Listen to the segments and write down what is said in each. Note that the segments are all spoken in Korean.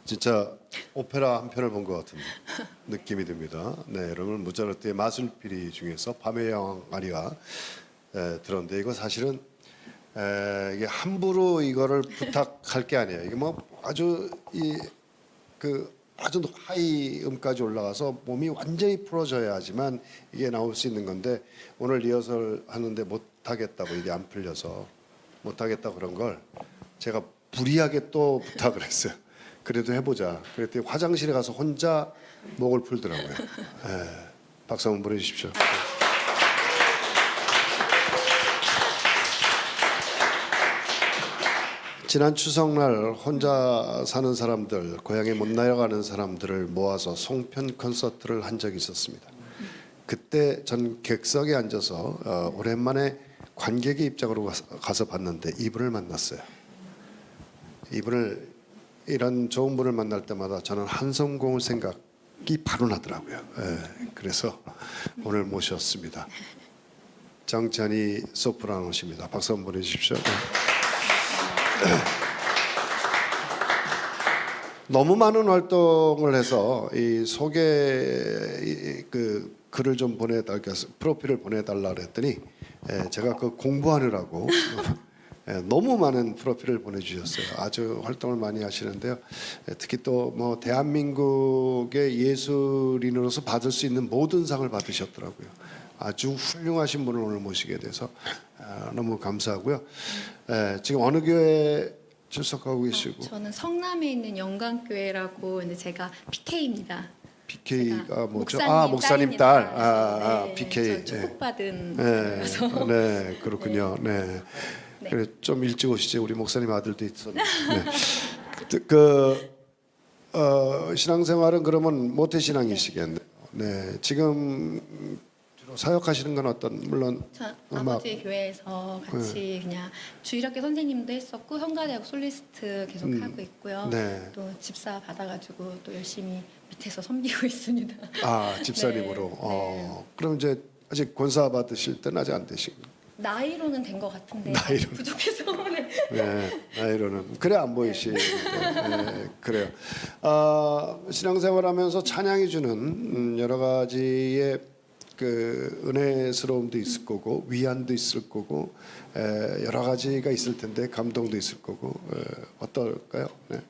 진짜 오페라 한 편을 본 것 같은 느낌이 듭니다. 네, 여러분 모차르트의 마술피리 중에서 밤의 여왕 아리아 들었는데 이거 사실은 이게 함부로 이거를 부탁할 게 아니에요. 이게 뭐 아주 아주 하이 음까지 올라가서 몸이 완전히 풀어져야 하지만 이게 나올 수 있는 건데 오늘 리허설 하는데 못 하겠다고 이게 안 풀려서 못 하겠다 그런 걸 제가 불이하게 또 부탁을 했어요. 그래도 해보자. 그랬더니 화장실에 가서 혼자 목을 풀더라고요. 박수 한번 보내주십시오. 지난 추석날 혼자 사는 사람들, 고향에 못 내려가는 사람들을 모아서 송편 콘서트를 한 적이 있었습니다. 그때 전 객석에 앉아서 오랜만에 관객의 입장으로 가서 봤는데 이분을 만났어요. 이분을 이런 좋은 분을 만날 때마다 저는 한성공을 생각이 바로 나더라고요. 그래서 오늘 모셨습니다. 정찬희 소프라노십니다. 박수 한번 보내주십시오. 너무 많은 활동을 해서 이 소개 글을 좀 보내달라, 프로필을 보내달라 그랬더니 제가 그 공부하느라고 너무 많은 프로필을 보내주셨어요. 아주 활동을 많이 하시는데요. 특히 또 뭐 대한민국의 예술인으로서 받을 수 있는 모든 상을 받으셨더라고요. 아주 훌륭하신 분을 오늘 모시게 돼서 너무 감사하고요. 지금 어느 교회 출석하고 계시고? 저는 성남에 있는 영광교회라고 이제 제가 PK입니다. PK가 뭐죠? 목사님 딸. 네, PK. 축복받은 네, 그렇군요. 네. 그래 좀 일찍 오시죠. 우리 목사님 아들도 있었는데. 신앙생활은 그러면 모태 신앙이시겠네요. 네, 지금 주로 사역하시는 건 어떤 물론 아버지 교회에서 같이 그냥 주일학교 선생님도 했었고 성가대학 솔리스트 계속 하고 있고요. 네. 또 집사 받아가지고 또 열심히 밑에서 섬기고 있습니다. 집사님으로. 네. 그럼 이제 아직 권사 받으실 때는 아직 안 되신. 나이로는 된 것 같은데 나이로는. 부족해서 네, 나이로는 그래 안 보이시는데 그래요. 신앙생활하면서 찬양이 주는 여러 가지의 그 은혜스러움도 있을 거고 위안도 있을 거고 여러 가지가 있을 텐데 감동도 있을 거고 어떨까요? 네.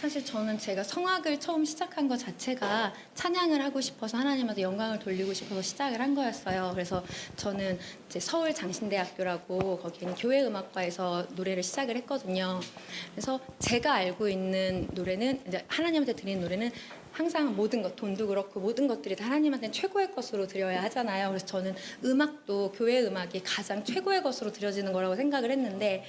사실 저는 제가 성악을 처음 시작한 것 자체가 찬양을 하고 싶어서 하나님한테 영광을 돌리고 싶어서 시작을 한 거였어요. 그래서 저는 이제 서울 장신대학교라고 거기는 교회 음악과에서 노래를 시작을 했거든요. 그래서 제가 알고 있는 노래는 이제 하나님한테 드리는 노래는 항상 모든 것, 돈도 그렇고 모든 것들이 다 하나님한테는 최고의 것으로 드려야 하잖아요. 그래서 저는 음악도 교회 음악이 가장 최고의 것으로 드려지는 거라고 생각을 했는데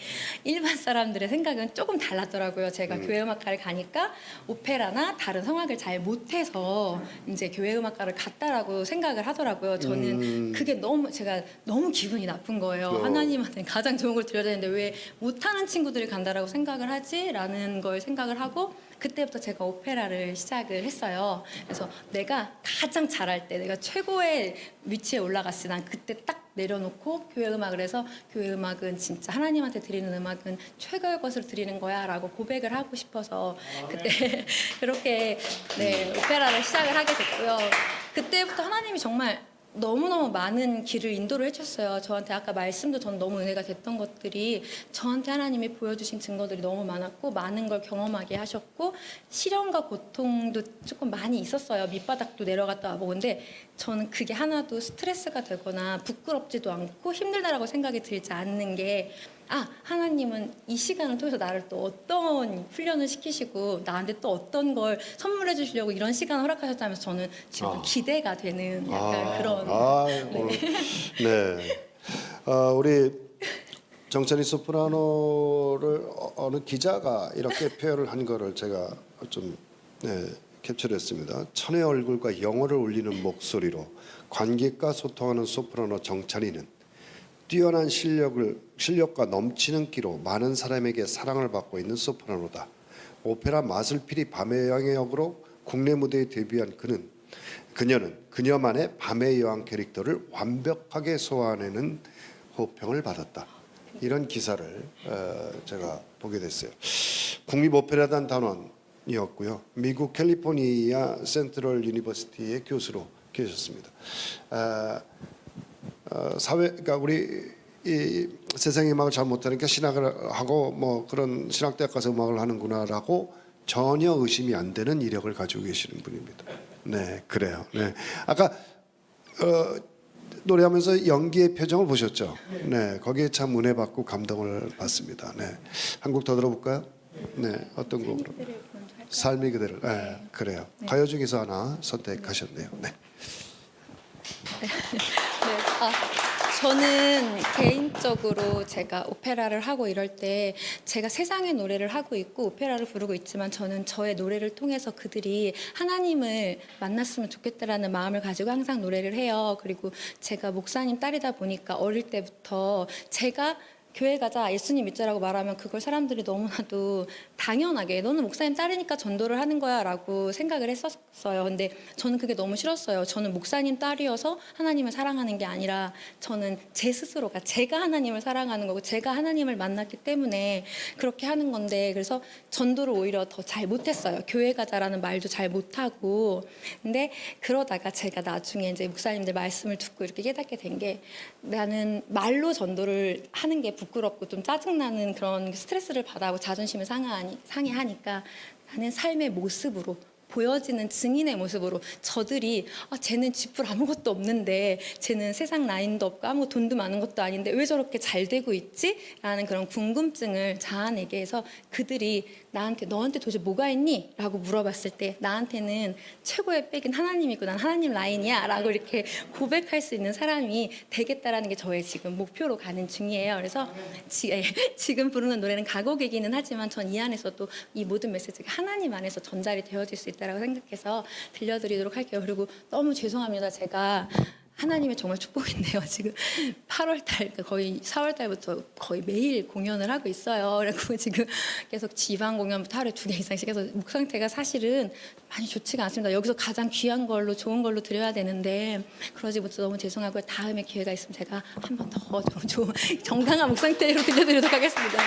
일반 사람들의 생각은 조금 달랐더라고요. 제가 교회 음악과를 가니까 오페라나 다른 성악을 잘 못해서 이제 교회 음악과를 갔다라고 생각을 하더라고요. 저는 그게 제가 너무 기분이 나쁜 거예요. 하나님한테 가장 좋은 걸 드려야 되는데 왜 못하는 친구들이 간다라고 생각을 하지라는 걸 생각을 하고 그때부터 제가 오페라를 시작을 했어요. 그래서 내가 가장 잘할 때, 내가 최고의 위치에 올라갔을 때 난 그때 딱 내려놓고 교회 음악을 해서 교회 음악은 진짜 하나님한테 드리는 음악은 최고의 것을 드리는 거야 라고 고백을 하고 싶어서 그때 그렇게 오페라를 시작을 하게 됐고요. 그때부터 하나님이 정말 너무너무 많은 길을 인도를 해주셨어요. 저한테 아까 말씀도 전 너무 은혜가 됐던 것들이 저한테 하나님이 보여주신 증거들이 너무 많았고 많은 걸 경험하게 하셨고 시련과 고통도 조금 많이 있었어요. 밑바닥도 내려갔다 와보고 근데 저는 그게 하나도 스트레스가 되거나 부끄럽지도 않고 힘들다라고 생각이 들지 않는 게 하나님은 이 시간을 통해서 나를 또 어떤 훈련을 시키시고 나한테 또 어떤 걸 선물해 주시려고 이런 시간을 허락하셨다면서 저는 지금 기대가 되는 약간 그런 우리 정찬희 소프라노를 어느 기자가 이렇게 표현을 한 거를 제가 좀 캡처했습니다. 천의 얼굴과 영혼을 울리는 목소리로 관객과 소통하는 소프라노 정찬희는 뛰어난 실력과 넘치는 끼로 많은 사람에게 사랑을 받고 있는 소프라노다. 오페라 마슬피리 밤의 여왕의 역으로 국내 무대에 데뷔한 그녀는 그녀만의 밤의 여왕 캐릭터를 완벽하게 소화해내는 호평을 받았다. 이런 기사를 제가 보게 됐어요. 국립오페라단 단원이었고요. 미국 캘리포니아 센트럴 유니버시티의 교수로 계셨습니다. 그러니까 우리 이 세상 음악을 잘 못하니까 신학을 하고 뭐 그런 신학대학 가서 음악을 하는구나라고 전혀 의심이 안 되는 이력을 가지고 계시는 분입니다. 네, 그래요. 네, 아까 노래하면서 연기의 표정을 보셨죠? 네, 거기에 참 은혜 받고 감동을 받습니다. 네, 한 곡 더 들어볼까요? 네, 어떤 곡으로? 삶이 그대로. 네, 그래요. 가요 중에서 하나 선택하셨네요. 네. 저는 개인적으로 제가 오페라를 하고 이럴 때 제가 세상의 노래를 하고 있고 오페라를 부르고 있지만 저는 저의 노래를 통해서 그들이 하나님을 만났으면 좋겠다라는 마음을 가지고 항상 노래를 해요. 그리고 제가 목사님 딸이다 보니까 어릴 때부터 제가 교회 가자 예수님 믿자라고 말하면 그걸 사람들이 너무나도 당연하게 너는 목사님 딸이니까 전도를 하는 거야 라고 생각을 했었어요. 근데 저는 그게 너무 싫었어요. 저는 목사님 딸이어서 하나님을 사랑하는 게 아니라 저는 제 스스로가 제가 하나님을 사랑하는 거고 제가 하나님을 만났기 때문에 그렇게 하는 건데 그래서 전도를 오히려 더 잘 못했어요. 교회 가자라는 말도 잘 못하고 근데 그러다가 제가 나중에 이제 목사님들 말씀을 듣고 이렇게 깨닫게 된 게 나는 말로 전도를 하는 게 부끄럽고 좀 짜증나는 그런 스트레스를 받아하고 자존심을 상해하니까 나는 삶의 모습으로 보여지는 증인의 모습으로 저들이 쟤는 쥐뿔 아무것도 없는데 쟤는 세상 라인도 없고 아무 돈도 많은 것도 아닌데 왜 저렇게 잘 되고 있지? 라는 그런 궁금증을 자아내게 해서 그들이 너한테 도대체 뭐가 있니? 라고 물어봤을 때 나한테는 최고의 백은 하나님이고 난 하나님 라인이야 라고 이렇게 고백할 수 있는 사람이 되겠다라는 게 저의 지금 목표로 가는 중이에요. 그래서 지금 부르는 노래는 가곡이기는 하지만 전 이 안에서도 이 모든 메시지가 하나님 안에서 전달이 되어질 수 있다라고 생각해서 들려드리도록 할게요. 그리고 너무 죄송합니다. 제가 하나님의 정말 축복인데요. 지금 8월달 거의 4월달부터 거의 매일 공연을 하고 있어요. 그리고 지금 계속 지방 공연부터 하루에 2개 이상씩 해서 목 상태가 사실은 많이 좋지가 않습니다. 여기서 가장 귀한 걸로 좋은 걸로 드려야 되는데 그러지 못해서 너무 죄송하고요. 다음에 기회가 있으면 제가 한 번 더 좋은 정당한 목 상태로 들려드리도록 하겠습니다. 네.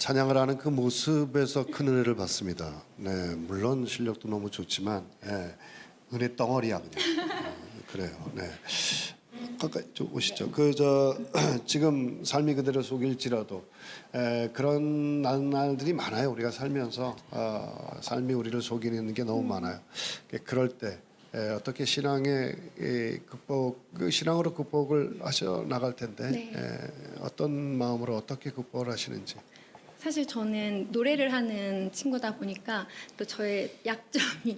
찬양을 하는 그 모습에서 큰 은혜를 받습니다. 네, 물론 실력도 너무 좋지만 은혜 덩어리야 그냥. 그래요. 네. 가까이 좀 오시죠. 지금 삶이 그대로 속일지라도 그런 날들이 많아요. 우리가 살면서 삶이 우리를 속이는 게 너무 많아요. 그럴 때 어떻게 신앙의 신앙으로 극복을 하셔 나갈 텐데 네. 어떤 마음으로 어떻게 극복을 하시는지. 사실 저는 노래를 하는 친구다 보니까 또 저의 약점이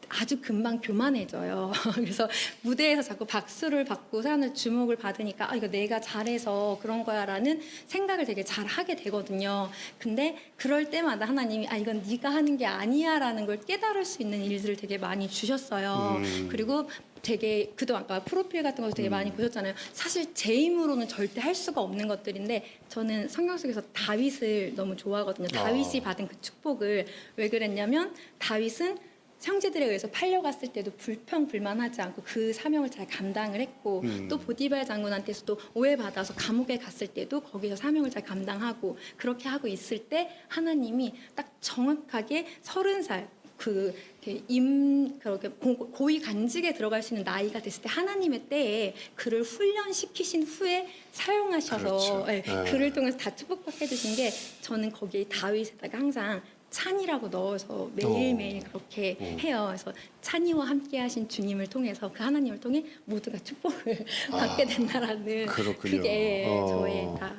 아주 금방 교만해져요. 그래서 무대에서 자꾸 박수를 받고 사람들 주목을 받으니까 이거 내가 잘해서 그런 거야라는 생각을 되게 잘 하게 되거든요. 근데 그럴 때마다 하나님이 이건 네가 하는 게 아니야라는 걸 깨달을 수 있는 일들을 되게 많이 주셨어요. 그리고 되게 그동안 아까 프로필 같은 거 되게 많이 보셨잖아요. 사실 제 힘으로는 절대 할 수가 없는 것들인데 저는 성경 속에서 다윗을 너무 좋아하거든요. 다윗이 받은 그 축복을 왜 그랬냐면 다윗은 형제들에 의해서 팔려갔을 때도 불평불만하지 않고 그 사명을 잘 감당을 했고 또 보디발 장군한테서도 오해받아서 감옥에 갔을 때도 거기서 사명을 잘 감당하고 그렇게 하고 있을 때 하나님이 딱 정확하게 30살 그렇게 고위 간직에 들어갈 수 있는 나이가 됐을 때 하나님의 때에 그를 훈련시키신 후에 사용하셔서 그렇죠. 그를 통해서 다 축복받게 해주신 게 저는 거기에 다윗에다가 항상 찬이라고 넣어서 매일매일 그렇게 해요. 그래서 찬이와 함께 하신 주님을 통해서 그 하나님을 통해 모두가 축복을 받게 된다라는 그렇군요. 그게 저의 다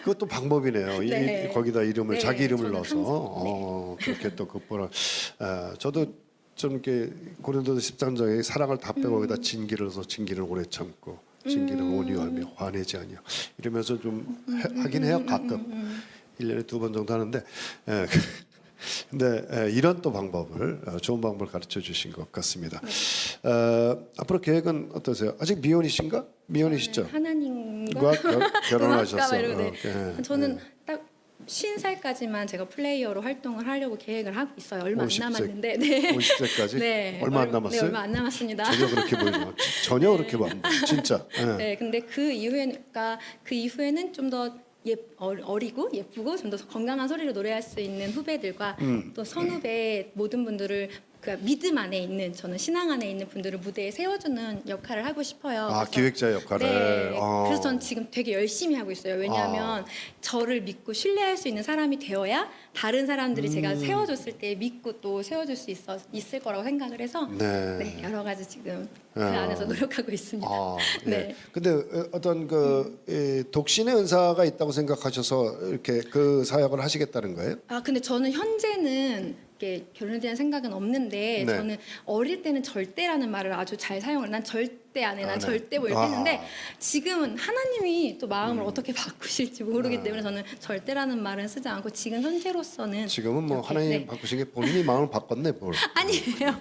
그것도 방법이네요. 네. 거기다 이름을 네, 자기 이름을 저는 넣어서 그렇게 또 극복을. 저도 좀 이렇게 고린도서 10장에 사랑을 다 빼고 거기다 진기를 넣어서 진기를 오래 참고 진기는 온유하며 화내지 아니요 이러면서 좀 하긴 해요 가끔. 1년에 2번 정도 하는데 근데 이런 또 방법을 좋은 방법을 가르쳐 주신 것 같습니다. 앞으로 계획은 어떠세요? 아직 미혼이신가? 미혼이시죠? 하나님과 결혼하셨어요. 네. 저는 딱 50살까지만 제가 플레이어로 활동을 하려고 계획을 하고 있어요. 얼마 50세, 안 남았는데. 네. 50세까지? 네. 얼마 안 남았어요? 네, 얼마 안 남았습니다. 전혀 그렇게 보이죠. 전혀 그렇게 안 보여. 진짜. 네, 근데 그 이후에는 좀 더 어리고 예쁘고 좀 더 건강한 소리로 노래할 수 있는 후배들과 또 선후배 모든 분들을 그 믿음 안에 있는 저는 신앙 안에 있는 분들을 무대에 세워주는 역할을 하고 싶어요. 그래서 기획자 역할을. 네. 그래서 전 지금 되게 열심히 하고 있어요. 왜냐하면 저를 믿고 신뢰할 수 있는 사람이 되어야 다른 사람들이 제가 세워줬을 때 믿고 또 세워줄 수 있을 거라고 생각을 해서 네, 여러 가지 지금 그 안에서 노력하고 있습니다. 네. 근데 어떤 독신의 은사가 있다고 생각하셔서 이렇게 그 사역을 하시겠다는 거예요? 근데 저는 현재는 이렇게 결혼에 대한 생각은 없는데 저는 어릴 때는 절대라는 말을 아주 잘 사용을 난 절대 안 해, 난 절대 뭐 이렇게 했는데 지금은 하나님이 또 마음을 어떻게 바꾸실지 모르기 때문에 저는 절대라는 말은 쓰지 않고 지금 현재로서는 지금은 뭐 하나님 바꾸신 게 본인이 마음을 바꿨네 뭘. 아니에요.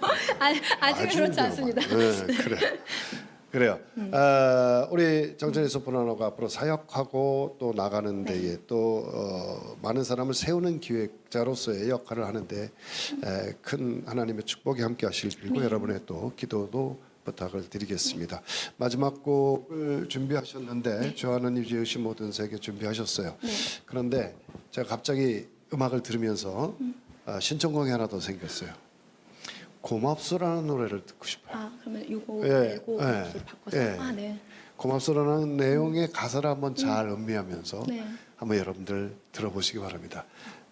아직은 그렇지 않습니다. 그래. 그래요. 우리 정찬희 소프라노가 앞으로 사역하고 또 나가는 데에 또 많은 사람을 세우는 기획자로서의 역할을 하는데 큰 하나님의 축복이 함께하시길 빌고 여러분의 또 기도도 부탁을 드리겠습니다. 마지막 곡을 준비하셨는데 좋아하는 지으신 모든 세계 준비하셨어요. 그런데 제가 갑자기 음악을 들으면서 신청곡이 하나 더 생겼어요. 고맙소라는 노래를 듣고 싶어요. 그러면 이거 말고 목소리 바꿔서 네. 고맙소라는 내용의 가사를 한번 잘 음미하면서 네. 한번 여러분들 들어보시기 바랍니다.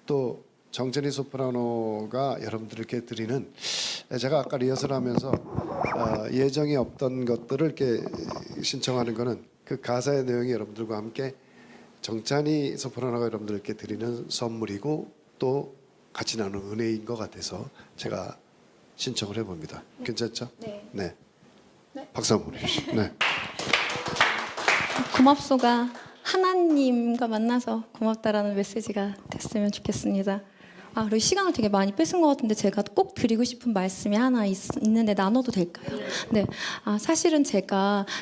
또 정찬희 소프라노가 여러분들께 드리는 제가 아까 리허설하면서 예정이 없던 것들을 이렇게 신청하는 거는 그 가사의 내용이 여러분들과 함께 정찬희 소프라노가 여러분들께 드리는 선물이고 또 같이 나누는 은혜인 것 같아서 제가 신청을 해봅니다. 괜찮죠? 네. 박수 한번 보내주시죠. 네. 고맙소가 하나님과 만나서 고맙다라는 메시지가 됐으면 좋겠습니다. 그리고 시간을 되게 많이 뺏은 것 같은데 제가 꼭 드리고 싶은 말씀이 하나 있는데 나눠도 될까요? 네. 사실은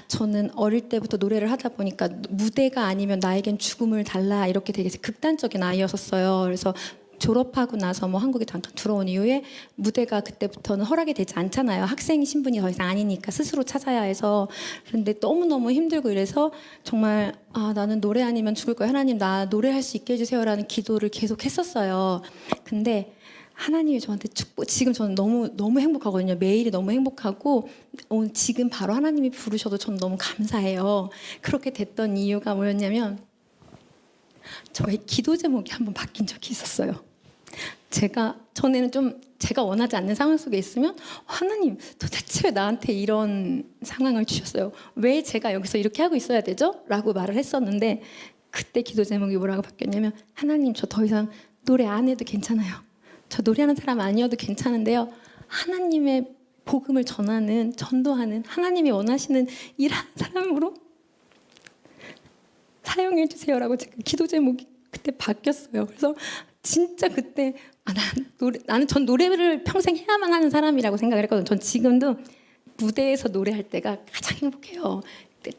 저는 어릴 때부터 노래를 하다 보니까 무대가 아니면 나에겐 죽음을 달라 이렇게 되게 극단적인 아이였었어요. 그래서 졸업하고 나서 뭐 한국에 잠깐 들어온 이후에 무대가 그때부터는 허락이 되지 않잖아요. 학생 신분이 더 이상 아니니까 스스로 찾아야 해서. 그런데 너무너무 힘들고 이래서 정말 나는 노래 아니면 죽을 거야. 하나님 나 노래할 수 있게 해주세요라는 기도를 계속 했었어요. 근데 하나님이 저한테 축복, 지금 저는 너무 행복하거든요. 매일이 너무 행복하고 지금 바로 하나님이 부르셔도 저는 너무 감사해요. 그렇게 됐던 이유가 뭐였냐면 저의 기도 제목이 한번 바뀐 적이 있었어요. 전에는 좀 제가 원하지 않는 상황 속에 있으면 하나님 도대체 왜 나한테 이런 상황을 주셨어요? 왜 제가 여기서 이렇게 하고 있어야 되죠? 라고 말을 했었는데 그때 기도 제목이 뭐라고 바뀌었냐면 하나님 저 더 이상 노래 안 해도 괜찮아요. 저 노래하는 사람 아니어도 괜찮은데요. 하나님의 복음을 전도하는 하나님이 원하시는 일하는 사람으로 사용해 주세요라고 제가 기도 제목이 그때 바뀌었어요. 그래서 진짜 그때 나는 전 노래를 평생 해야만 하는 사람이라고 생각을 했거든요. 전 지금도 무대에서 노래할 때가 가장 행복해요.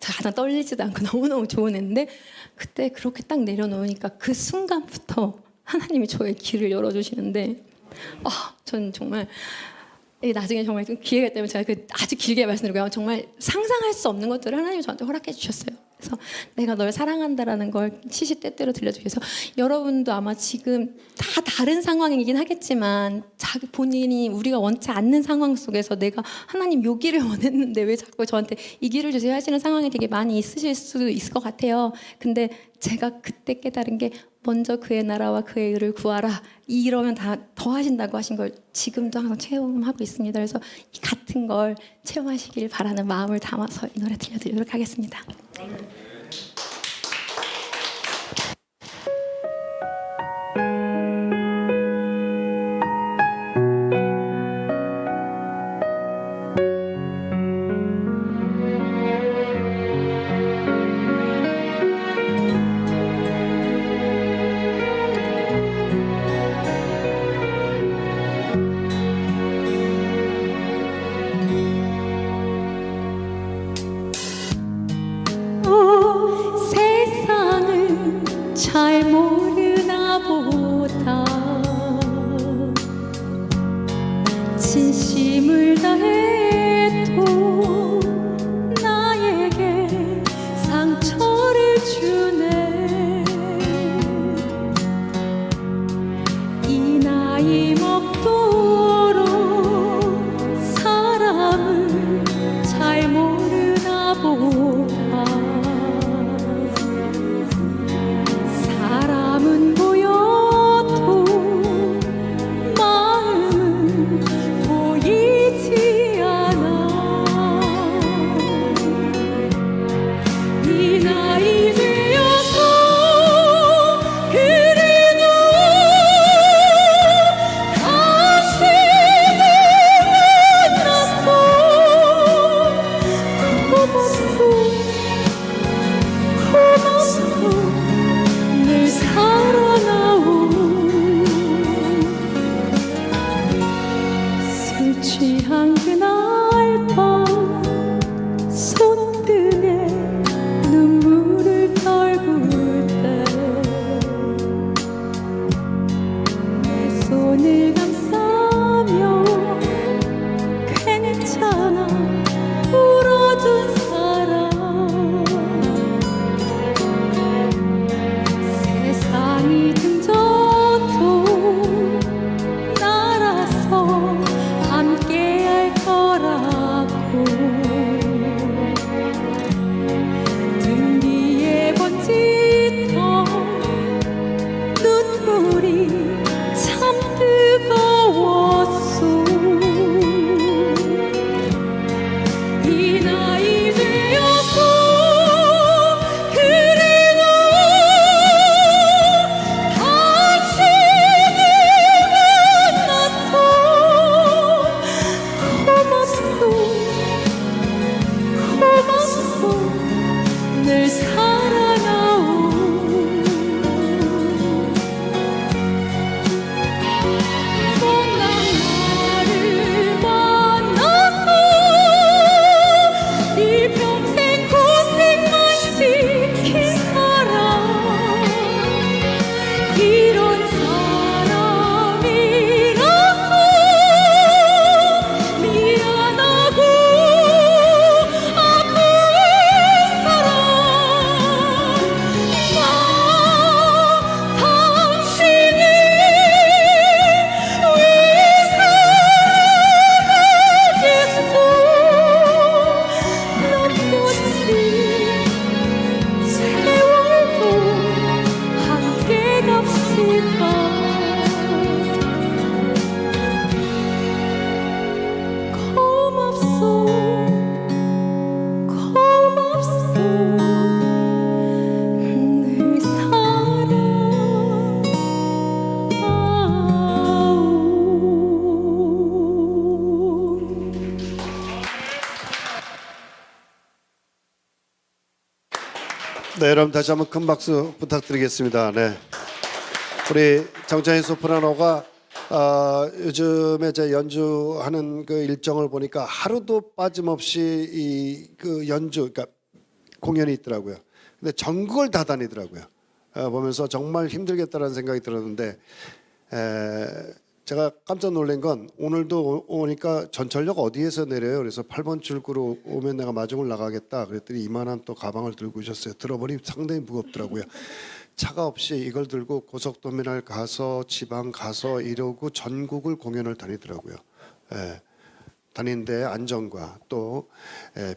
가장 떨리지도 않고 너무너무 좋은 애인데 그때 그렇게 딱 내려놓으니까 그 순간부터 하나님이 저의 길을 열어주시는데 전 정말 나중에 정말 좀 기회가 있다면 제가 아주 길게 말씀드리고요. 정말 상상할 수 없는 것들을 하나님이 저한테 허락해 주셨어요. 그래서 내가 널 사랑한다라는 걸 시시때때로 들려주기 위해서 여러분도 아마 지금 다 다른 상황이긴 하겠지만 자기 본인이 우리가 원치 않는 상황 속에서 내가 하나님 요 길을 원했는데 왜 자꾸 저한테 이 길을 주세요 하시는 상황이 되게 많이 있으실 수도 있을 것 같아요. 근데 제가 그때 깨달은 게 먼저 그의 나라와 그의 의를 구하라 이러면 다 더하신다고 하신 걸 지금도 항상 체험하고 있습니다. 그래서 이 같은 걸 체험하시길 바라는 마음을 담아서 이 노래 들려드리도록 하겠습니다. 네, 여러분 다시 한번 큰 박수 부탁드리겠습니다. 네, 우리 정찬희 소프라노가 요즘에 제 연주하는 그 일정을 보니까 하루도 빠짐없이 이 그 연주, 그러니까 공연이 있더라고요. 근데 전국을 다 다니더라고요. 보면서 정말 힘들겠다라는 생각이 들었는데 제가 깜짝 놀란 건 오늘도 오니까 전철역 어디에서 내려요? 그래서 8번 출구로 오면 내가 마중을 나가겠다. 그랬더니 이만한 또 가방을 들고 오셨어요. 들어보니 상당히 무겁더라고요. 차가 없이 이걸 들고 고속터미널 가서 지방 가서 이러고 전국을 공연을 다니더라고요. 다니는데 안전과 또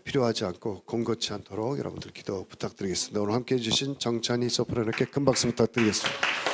필요하지 않고 공고치 않도록 여러분들 기도 부탁드리겠습니다. 오늘 함께해 주신 정찬희 소프라노께 큰 박수 부탁드리겠습니다.